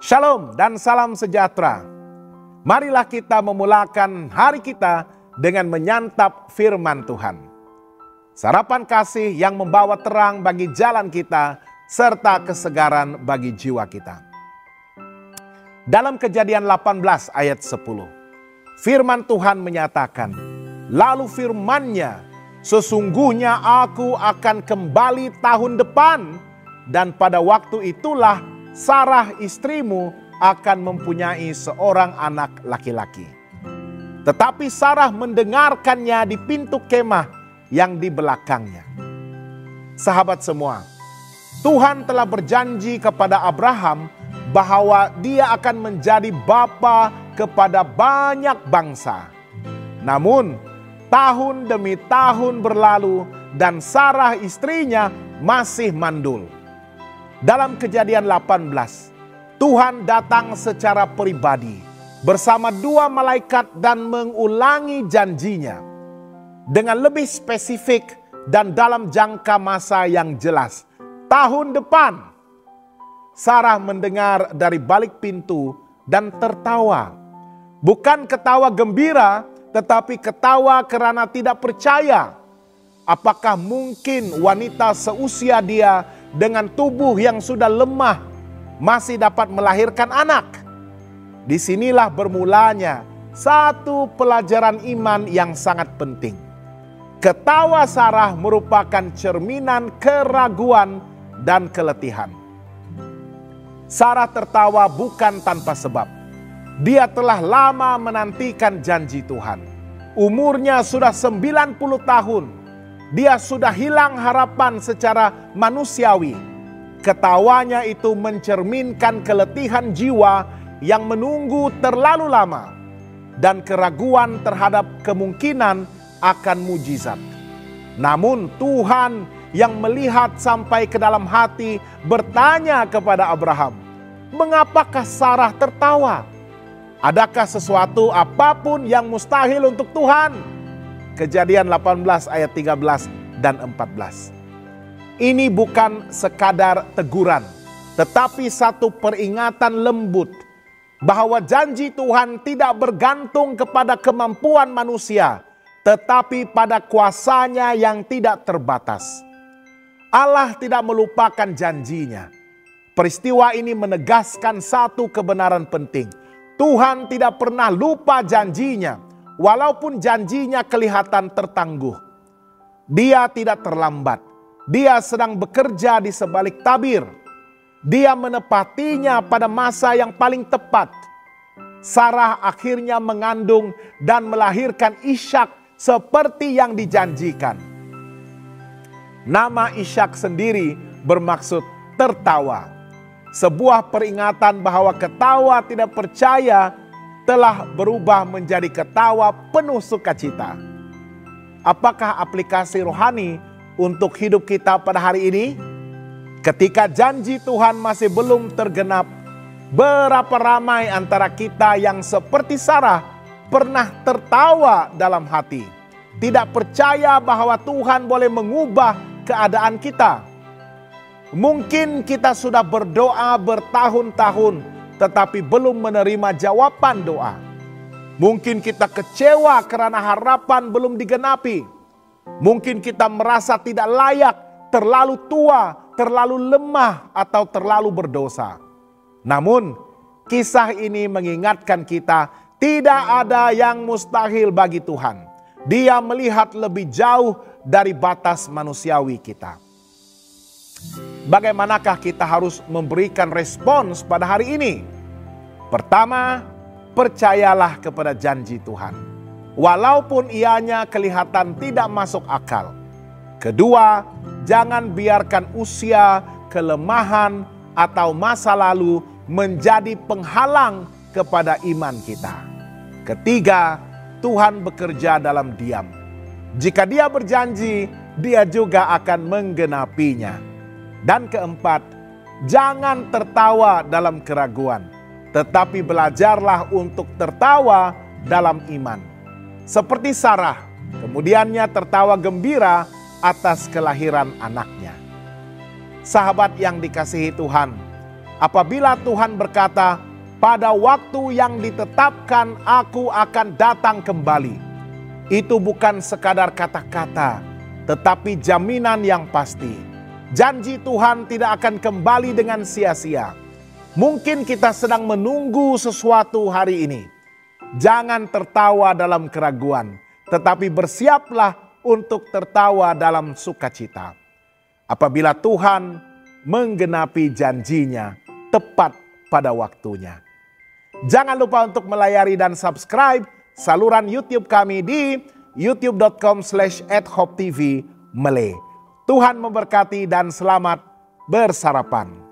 Shalom dan salam sejahtera. Marilah kita memulakan hari kita dengan menyantap firman Tuhan. Sarapan kasih yang membawa terang bagi jalan kita serta kesegaran bagi jiwa kita. Dalam Kejadian 18 ayat 10, firman Tuhan menyatakan, lalu firman-Nya, sesungguhnya aku akan kembali tahun depan, dan pada waktu itulah Sarah istrimu akan mempunyai seorang anak laki-laki. Tetapi Sarah mendengarkannya di pintu kemah yang di belakangnya. Sahabat semua, Tuhan telah berjanji kepada Abraham bahwa dia akan menjadi bapa kepada banyak bangsa. Namun, tahun demi tahun berlalu dan Sarah istrinya masih mandul. Dalam Kejadian 18, Tuhan datang secara pribadi bersama dua malaikat dan mengulangi janjinya dengan lebih spesifik dan dalam jangka masa yang jelas. Tahun depan, Sarah mendengar dari balik pintu dan tertawa. Bukan ketawa gembira, tetapi ketawa karena tidak percaya. Apakah mungkin wanita seusia dia dengan tubuh yang sudah lemah masih dapat melahirkan anak? Disinilah bermulanya satu pelajaran iman yang sangat penting. Ketawa Sarah merupakan cerminan keraguan dan keletihan. Sarah tertawa bukan tanpa sebab. Dia telah lama menantikan janji Tuhan. Umurnya sudah 90 tahun. Dia sudah hilang harapan secara manusiawi. Ketawanya itu mencerminkan keletihan jiwa yang menunggu terlalu lama dan keraguan terhadap kemungkinan akan mujizat. Namun Tuhan yang melihat sampai ke dalam hati bertanya kepada Abraham, "Mengapakah Sarah tertawa? Adakah sesuatu apapun yang mustahil untuk Tuhan?" Kejadian 18 ayat 13 dan 14. Ini bukan sekadar teguran, tetapi satu peringatan lembut bahwa janji Tuhan tidak bergantung kepada kemampuan manusia, tetapi pada kuasa-Nya yang tidak terbatas. Allah tidak melupakan janjinya. Peristiwa ini menegaskan satu kebenaran penting. Tuhan tidak pernah lupa janjinya, walaupun janjinya kelihatan tertangguh. Dia tidak terlambat. Dia sedang bekerja di sebalik tabir. Dia menepatinya pada masa yang paling tepat. Sarah akhirnya mengandung dan melahirkan Ishak seperti yang dijanjikan. Nama Ishak sendiri bermaksud tertawa. Sebuah peringatan bahwa ketawa tidak percaya telah berubah menjadi ketawa penuh sukacita. Apakah aplikasi rohani untuk hidup kita pada hari ini? Ketika janji Tuhan masih belum tergenap, berapa ramai antara kita yang seperti Sarah pernah tertawa dalam hati, tidak percaya bahwa Tuhan boleh mengubah keadaan kita. Mungkin kita sudah berdoa bertahun-tahun, tetapi belum menerima jawaban doa. Mungkin kita kecewa karena harapan belum digenapi. Mungkin kita merasa tidak layak, terlalu tua, terlalu lemah, atau terlalu berdosa. Namun, kisah ini mengingatkan kita, tidak ada yang mustahil bagi Tuhan. Dia melihat lebih jauh dari batas manusiawi kita. Bagaimanakah kita harus memberikan respons pada hari ini? Pertama, percayalah kepada janji Tuhan, walaupun ianya kelihatan tidak masuk akal. Kedua, jangan biarkan usia, kelemahan, atau masa lalu menjadi penghalang kepada iman kita. Ketiga, Tuhan bekerja dalam diam. Jika Dia berjanji, Dia juga akan menggenapinya. Dan keempat, jangan tertawa dalam keraguan, tetapi belajarlah untuk tertawa dalam iman. Seperti Sarah, kemudiannya tertawa gembira atas kelahiran anaknya. Sahabat yang dikasihi Tuhan, apabila Tuhan berkata, pada waktu yang ditetapkan aku akan datang kembali. Itu bukan sekadar kata-kata, tetapi jaminan yang pasti. Janji Tuhan tidak akan kembali dengan sia-sia. Mungkin kita sedang menunggu sesuatu hari ini. Jangan tertawa dalam keraguan, tetapi bersiaplah untuk tertawa dalam sukacita. Apabila Tuhan menggenapi janjinya tepat pada waktunya. Jangan lupa untuk melayari dan subscribe saluran YouTube kami di youtube.com/@hopetv Malay. Tuhan memberkati dan selamat bersarapan.